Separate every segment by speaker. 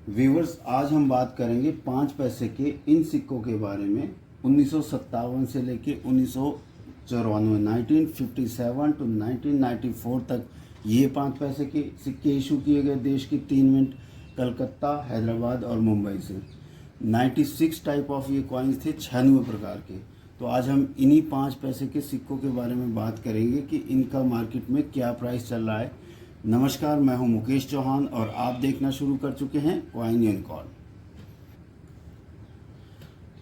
Speaker 1: Viewers, आज हम बात करेंगे 5 पैसे के इन सिक्कों के बारे में। 1957 से लेके 1954 1957 टू 1994 तक ये 5 पैसे के सिक्के इशू किए गए देश की 3 मिंट कलकत्ता, हैदराबाद और मुंबई से। 96 टाइप ऑफ ये कॉइन्स थे, 96 प्रकार के। तो आज हम इन्हीं 5 पैसे के सिक्कों के बारे में बात करेंगे कि इनका मार्केट में क्या प्राइस चल रहा है। नमस्कार, मैं हूं मुकेश चौहान और आप देखना शुरू कर चुके हैं कॉइन यूनिकॉर्न।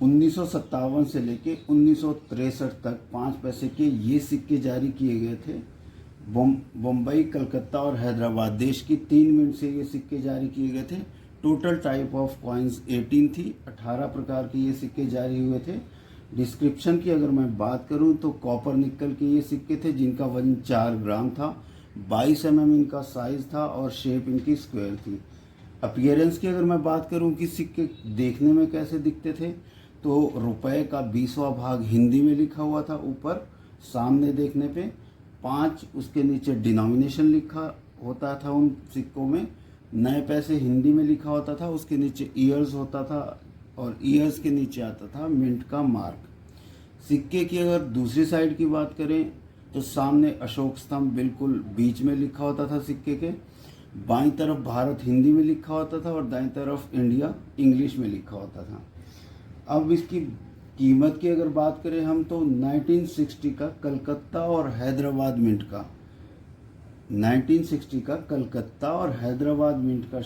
Speaker 1: 1957 से लेके 1963 तक 5 पैसे के ये सिक्के जारी किए गए थे। बम्बई, कलकत्ता और हैदराबाद देश की 3 मिनट से ये सिक्के जारी किए गए थे। टोटल टाइप ऑफ कॉइन्स 18 थी, 18 प्रकार के ये सिक्के जारी हुए थे। डिस्क्रिप्शन की अगर मैं बात करूं तो कॉपर निकल के ये सिक्के थे जिनका वजन 4 ग्राम था। 22 mm इनका साइज था और शेप इनकी स्क्वायर थी। अपीयरेंस की अगर मैं बात करूं कि सिक्के देखने में कैसे दिखते थे, तो रुपए का 20वां भाग हिंदी में लिखा हुआ था ऊपर सामने देखने पे। 5 उसके नीचे डिनोमिनेशन लिखा होता था उन सिक्कों में। नए पैसे हिंदी में लिखा होता था, उसके नीचे ईयर्स होता था और ईयर्स के नीचे आता था मिंट का मार्क। सिक्के की अगर दूसरी साइड की बात करें तो सामने अशोक स्तंभ बिल्कुल बीच में लिखा होता था सिक्के के। बाईं तरफ भारत हिंदी में लिखा होता था और दाईं तरफ इंडिया इंग्लिश में लिखा होता था। अब इसकी कीमत की अगर बात करें हम तो 1960 का कलकत्ता और हैदराबाद मिंट का 1960 का कलकत्ता और हैदराबाद मिंट का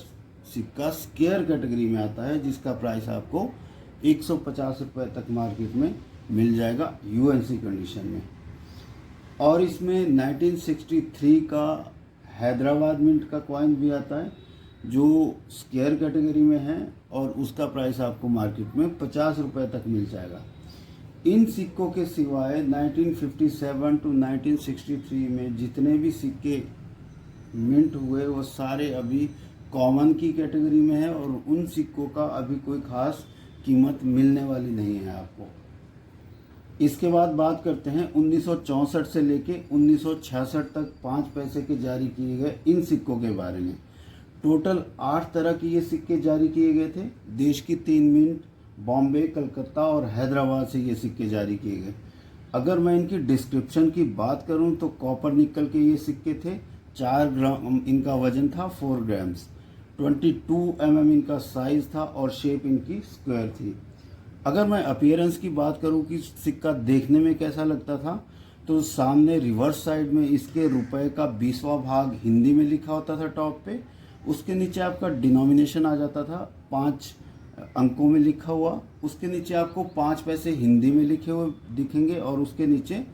Speaker 1: सिक्का स्क्वायर कैटेगरी में आता है, जिसका प्राइस आपको 150 रुपये तक मार्केट में मिल जाएगा यूएनसी कंडीशन में। और इसमें 1963 का हैदराबाद मिंट का कॉइन भी आता है जो स्क्वायर कैटेगरी में है और उसका प्राइस आपको मार्केट में 50 रुपये तक मिल जाएगा। इन सिक्कों के सिवाय 1957 टू 1963 में जितने भी सिक्के मिंट हुए वो सारे अभी कॉमन की कैटेगरी में है और उन सिक्कों का अभी कोई खास कीमत मिलने वाली नहीं है आपको। इसके बाद बात करते हैं 1964 से लेके 1966 तक 5 पैसे के जारी किए गए इन सिक्कों के बारे में। टोटल 8 तरह के ये सिक्के जारी किए गए थे। देश की 3 मिंट, बॉम्बे, कलकत्ता और हैदराबाद से ये सिक्के जारी किए गए। अगर मैं इनकी डिस्क्रिप्शन की बात करूं तो कॉपर निकल के ये सिक्के थे। 4 ग्राम इनका वजन था, 4 ग्राम्स। 22 mm इनका साइज था और शेप इनकी स्क्वायर थी। अगर मैं अपीयरेंस की बात करूं कि सिक्का देखने में कैसा लगता था, तो सामने रिवर्स साइड में इसके रुपए का 20वां भाग हिंदी में लिखा होता था टॉप पे। उसके नीचे आपका डिनोमिनेशन आ जाता था 5 अंकों में लिखा हुआ। उसके नीचे आपको 5 पैसे हिंदी में लिखे हुए दिखेंगे और उसके नीचे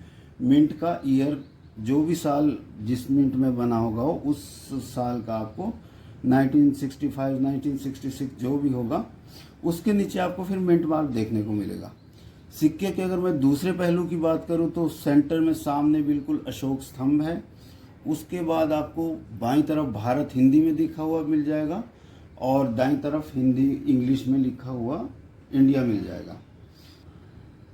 Speaker 1: मिंट का ईयर, जो भी साल जिस मिंट में बना होगा वो उस साल का आपको 1965 1966 जो भी होगा उसके नीचे आपको फिर मिंट मार्क देखने को मिलेगा। सिक्के के अगर मैं दूसरे पहलू की बात करूं तो सेंटर में सामने बिल्कुल अशोक स्तंभ है। उसके बाद आपको बाईं तरफ भारत हिंदी में लिखा हुआ मिल जाएगा और दाईं तरफ हिंदी इंग्लिश में लिखा हुआ इंडिया मिल जाएगा।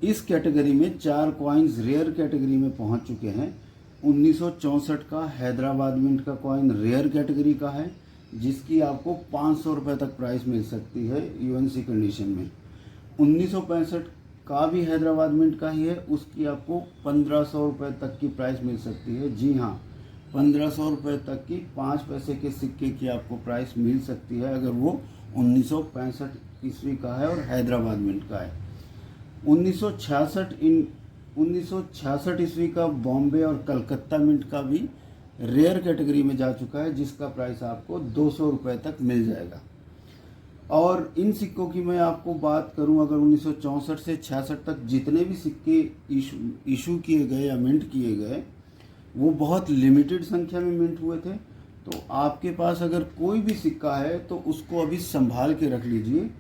Speaker 1: इस कैटेगरी में 4 कॉइन्स रेयर कैटेगरी में पहुंच चुके हैं। 1964 का हैदराबाद मिंट का कॉइन रेयर कैटेगरी का है, जिसकी आपको 500 रुपये तक प्राइस मिल सकती है यूएनसी कंडीशन में। 1965 का भी हैदराबाद मिंट का ही है, उसकी आपको 1500 रुपये तक की प्राइस मिल सकती है। जी हाँ, 1500 रुपये तक की 5 पैसे के सिक्के की आपको प्राइस मिल सकती है अगर वो 1965 ईस्वी का है और हैदराबाद मिंट का है। 1966 ईस्वी का बॉम्बे और कलकत्ता मिंट का भी रेयर कैटेगरी में जा चुका है, जिसका प्राइस आपको 200 रुपये तक मिल जाएगा। और इन सिक्कों की मैं आपको बात करूं, अगर 1964 से 66 तक जितने भी सिक्के इशू किए गए या मिंट किए गए वो बहुत लिमिटेड संख्या में मिंट हुए थे। तो आपके पास अगर कोई भी सिक्का है तो उसको अभी संभाल के रख लीजिए।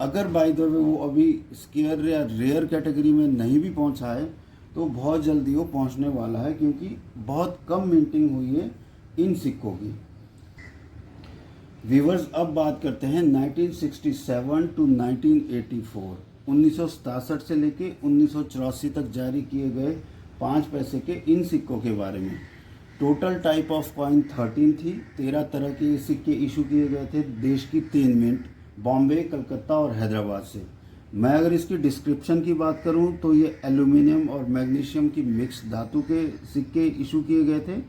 Speaker 1: अगर बाय द वे वो अभी स्क्वायर या रेयर कैटेगरी में नहीं भी पहुंचा है तो बहुत जल्दी वो पहुंचने वाला है, क्योंकि बहुत कम मिंटिंग हुई है इन सिक्कों की। व्यूवर्स, अब बात करते हैं 1967 टू 1984 1967 से लेके 1984 तक जारी किए गए 5 पैसे के इन सिक्कों के बारे में। टोटल टाइप ऑफ कॉइन 13 थी। 13 तरह के सिक्के इशू किए गए थे देश की 3 मिंट, बॉम्बे, कलकत्ता और हैदराबाद से। मैं अगर इसकी डिस्क्रिप्शन की बात करूं तो ये एल्यूमिनियम और मैग्नीशियम की मिक्स धातु के सिक्के इशू किए गए थे।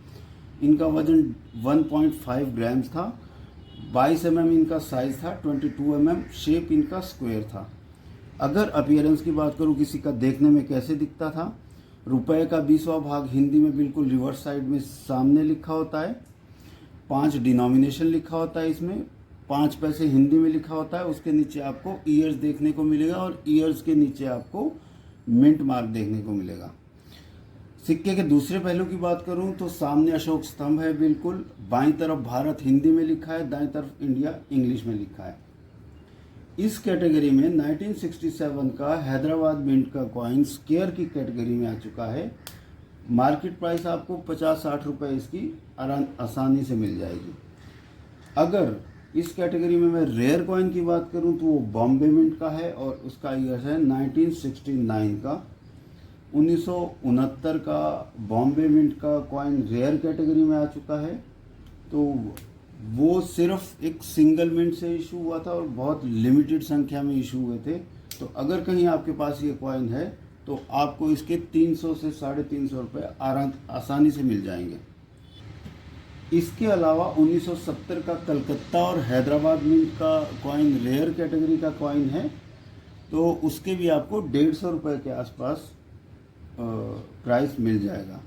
Speaker 1: इनका वजन 1.5 ग्राम्स था, 22 mm इनका साइज़ था, 22 mm शेप इनका स्क्वायर था। अगर अपीयरेंस की बात करूं किसी का देखने में कैसे दिखता था, रुपए का 20वां भाग हिंदी में बिल्कुल रिवर्स साइड में सामने लिखा होता है, 5 डिनोमिनेशन लिखा होता है, इसमें 5 पैसे हिंदी में लिखा होता है। उसके नीचे आपको ईयर्स देखने को मिलेगा और ईयर्स के नीचे आपको मिंट मार्क देखने को मिलेगा। सिक्के के दूसरे पहलू की बात करूं तो सामने अशोक स्तंभ है, बिल्कुल बाईं तरफ भारत हिंदी में लिखा है, दाईं तरफ इंडिया इंग्लिश में लिखा है। इस कैटेगरी में 1967 का हैदराबाद मिंट का कॉइन स्क्वायर की कैटेगरी में आ चुका है। मार्केट प्राइस आपको 50-60 रुपये इसकी आसानी से मिल जाएगी। अगर इस कैटेगरी में मैं रेयर कॉइन की बात करूं तो वो बॉम्बे मिंट का है और उसका ईयर है 1969 का। 1969 का बॉम्बे मिंट का कॉइन रेयर कैटेगरी में आ चुका है। तो वो सिर्फ एक सिंगल मिंट से इशू हुआ था और बहुत लिमिटेड संख्या में इशू हुए थे। तो अगर कहीं आपके पास ये कॉइन है तो आपको इसके 300 से 350 रुपये आसानी से मिल जाएंगे। इसके अलावा 1970 का कलकत्ता और हैदराबाद मिंट का कॉइन रेयर कैटेगरी का कॉइन है, तो उसके भी आपको 150 रुपये के आसपास प्राइस मिल जाएगा।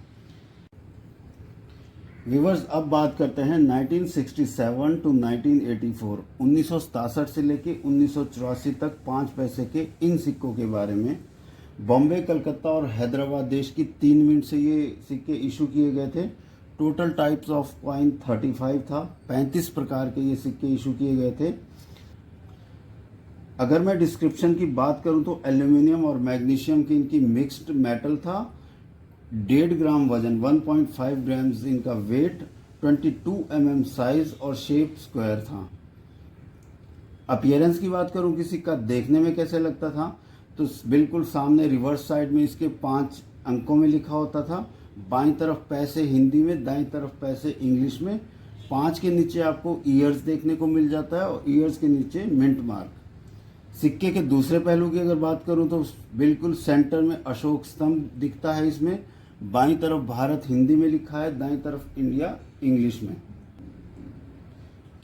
Speaker 1: व्यूअर्स, अब बात करते हैं 1967 टू 1984, 1967 से लेके 1984 तक 5 पैसे के इन सिक्कों के बारे में। बॉम्बे, कलकत्ता और हैदराबाद देश की 3 मिंट से ये सिक्के इशू किए गए थे। टोटल टाइप्स ऑफ कॉइन 35 था, 35 प्रकार के ये सिक्के इशू किए गए थे। अगर मैं डिस्क्रिप्शन की बात करूं तो एल्यूमिनियम और मैग्नीशियम की इनकी मिक्स्ड मेटल था। 1.5 ग्राम वजन, 1.5 ग्राम्स इनका वेट, 22 mm साइज और शेप स्क्वायर था। अपीयरेंस की बात करूं किसी का देखने में कैसे लगता था, तो बिल्कुल सामने रिवर्स साइड में इसके 5 अंकों में लिखा होता था। बाईं तरफ पैसे हिंदी में, दाईं तरफ पैसे इंग्लिश में। 5 के नीचे आपको ईयर्स देखने को मिल जाता है और ईयर्स के नीचे मिंट मार्क। सिक्के के दूसरे पहलू की अगर बात करूं तो बिल्कुल सेंटर में अशोक स्तंभ दिखता है इसमें। बाईं तरफ भारत हिंदी में लिखा है, दाईं तरफ इंडिया इंग्लिश में।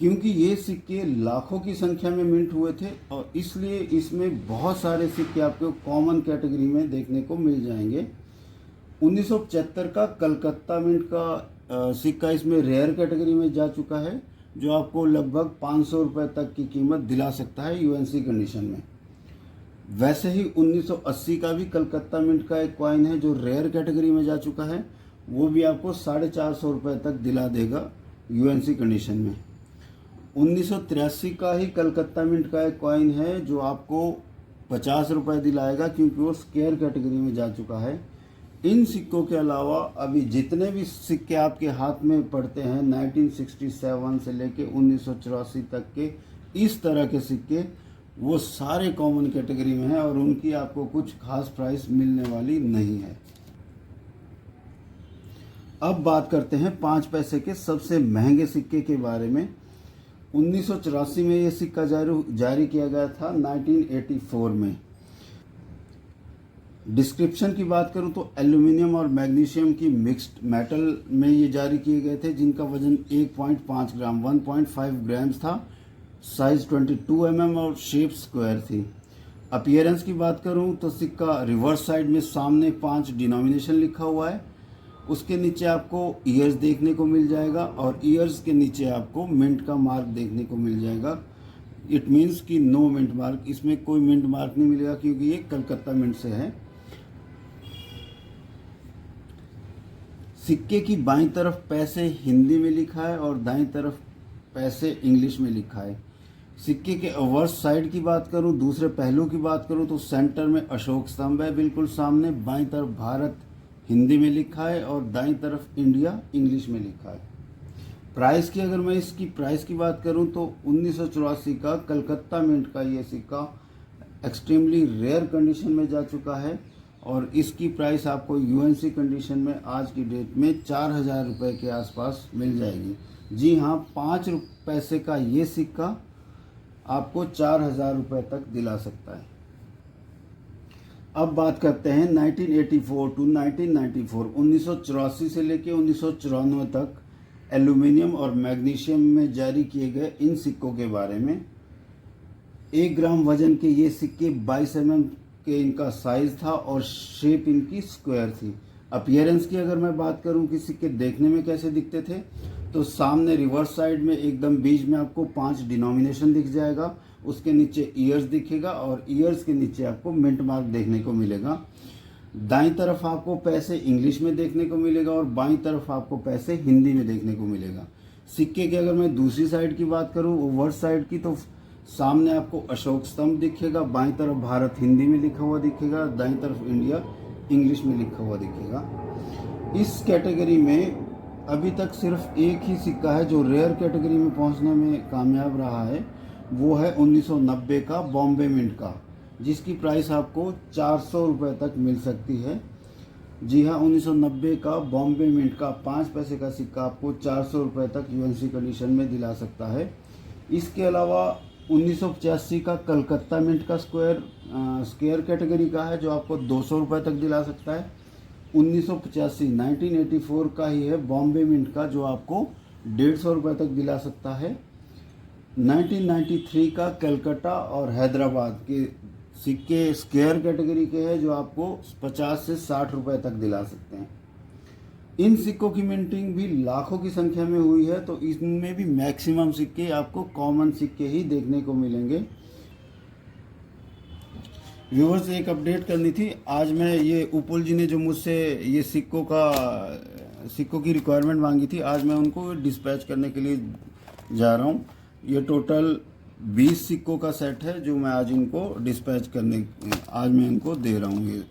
Speaker 1: क्योंकि ये सिक्के लाखों की संख्या में मिंट हुए थे और इसलिए इसमें बहुत सारे सिक्के आपको कॉमन कैटेगरी में देखने को मिल जाएंगे। 1975 का कलकत्ता मिंट का सिक्का इसमें रेयर कैटेगरी में जा चुका है, जो आपको लगभग 500 रुपये तक की कीमत दिला सकता है यूएनसी कंडीशन में। वैसे ही 1980 का भी कलकत्ता मिंट का एक कॉइन है जो रेयर कैटेगरी में जा चुका है, वो भी आपको 450 रुपये तक दिला देगा यूएनसी कंडीशन में। 1983 का ही कलकत्ता मिंट का एक कॉइन है जो आपको 50 रुपये दिलाएगा, क्योंकि वो स्क्वायर कैटेगरी में जा चुका है। इन सिक्कों के अलावा अभी जितने भी सिक्के आपके हाथ में पड़ते हैं 1967 से लेके 1984 तक के इस तरह के सिक्के, वो सारे कॉमन कैटेगरी में हैं और उनकी आपको कुछ खास प्राइस मिलने वाली नहीं है। अब बात करते हैं 5 पैसे के सबसे महंगे सिक्के के बारे में। 1984 में ये सिक्का जारी किया गया था, 1984 में। डिस्क्रिप्शन की बात करूं तो एल्यूमिनियम और मैग्नीशियम की मिक्स्ड मेटल में ये जारी किए गए थे, जिनका वजन 1.5 ग्राम 1.5 ग्राम्स था, साइज 22 mm और शेप स्क्वायर थी। अपीयरेंस की बात करूं तो सिक्का रिवर्स साइड में सामने 5 डिनोमिनेशन लिखा हुआ है, उसके नीचे आपको ईयर्स देखने को मिल जाएगा और ईयर्स के नीचे आपको मिंट का मार्क देखने को मिल जाएगा। इट मीन्स कि नो मिंट मार्क, इसमें कोई मिंट मार्क नहीं मिलेगा क्योंकि ये कलकत्ता मिंट से है। सिक्के की बाईं तरफ पैसे हिंदी में लिखा है और दाईं तरफ पैसे इंग्लिश में लिखा है। सिक्के के अवर्स साइड की बात करूं, दूसरे पहलू की बात करूं तो सेंटर में अशोक स्तंभ है बिल्कुल सामने, बाईं तरफ भारत हिंदी में लिखा है और दाईं तरफ इंडिया इंग्लिश में लिखा है। प्राइस की अगर मैं इसकी प्राइस की बात करूं तो 1984 का कलकत्ता मिंट का ये सिक्का एक्सट्रीमली रेयर कंडीशन में जा चुका है और इसकी प्राइस आपको यूएनसी कंडीशन में आज की डेट में 4,000 रुपये के आसपास मिल जाएगी। जी हाँ, 5 पैसे का ये सिक्का आपको 4,000 रुपये तक दिला सकता है। अब बात करते हैं 1984 टू 1994, 1984 से लेकर 1994 तक एल्यूमिनियम और मैग्नीशियम में जारी किए गए इन सिक्कों के बारे में। 1 ग्राम वजन के ये सिक्के 22 mm के इनका साइज था और शेप इनकी स्क्वायर थी। अपीयरेंस की अगर मैं बात करूं कि सिक्के देखने में कैसे दिखते थे, तो सामने रिवर्स साइड में एकदम बीच में आपको 5 डिनोमिनेशन दिख जाएगा, उसके नीचे ईयर्स दिखेगा और ईयर्स के नीचे आपको मिंट मार्क देखने को मिलेगा। दाईं तरफ आपको पैसे इंग्लिश में देखने को मिलेगा और बाईं तरफ आपको पैसे हिंदी में देखने को मिलेगा। सिक्के की अगर मैं दूसरी साइड की बात करूं, ओवर साइड की, तो सामने आपको अशोक स्तंभ दिखेगा, बाईं तरफ भारत हिंदी में लिखा हुआ दिखेगा, दाईं तरफ इंडिया इंग्लिश में लिखा हुआ दिखेगा। इस कैटेगरी में अभी तक सिर्फ एक ही सिक्का है जो रेयर कैटेगरी में पहुंचने में कामयाब रहा है, वो है 1990 का बॉम्बे मिंट का, जिसकी प्राइस आपको 400 रुपये तक मिल सकती है। जी हाँ, 1990 का बॉम्बे मिंट का 5 पैसे का सिक्का आपको 400 रुपये तक यूएनसी कंडीशन में दिला सकता है। इसके अलावा 1985 का कलकत्ता मिंट का स्क्वायर कैटेगरी का है जो आपको 200 रुपये तक दिला सकता है। 1984 का ही है बॉम्बे मिंट का जो आपको 150 रुपये तक दिला सकता है। 1993 का कलकत्ता और हैदराबाद के सिक्के स्क्वायर कैटेगरी के हैं जो आपको 50 से 60 रुपये तक दिला सकते हैं। इन सिक्कों की मिंटिंग भी लाखों की संख्या में हुई है, तो इनमें भी मैक्सिमम सिक्के आपको कॉमन सिक्के ही देखने को मिलेंगे। व्यूअर्स, एक अपडेट करनी थी। आज मैं ये उपुल जी ने जो मुझसे ये सिक्कों की रिक्वायरमेंट मांगी थी, आज मैं उनको डिस्पैच करने के लिए जा रहा हूँ। ये टोटल 20 सिक्कों का सेट है जो मैं आज मैं इनको दे रहा हूँ। ये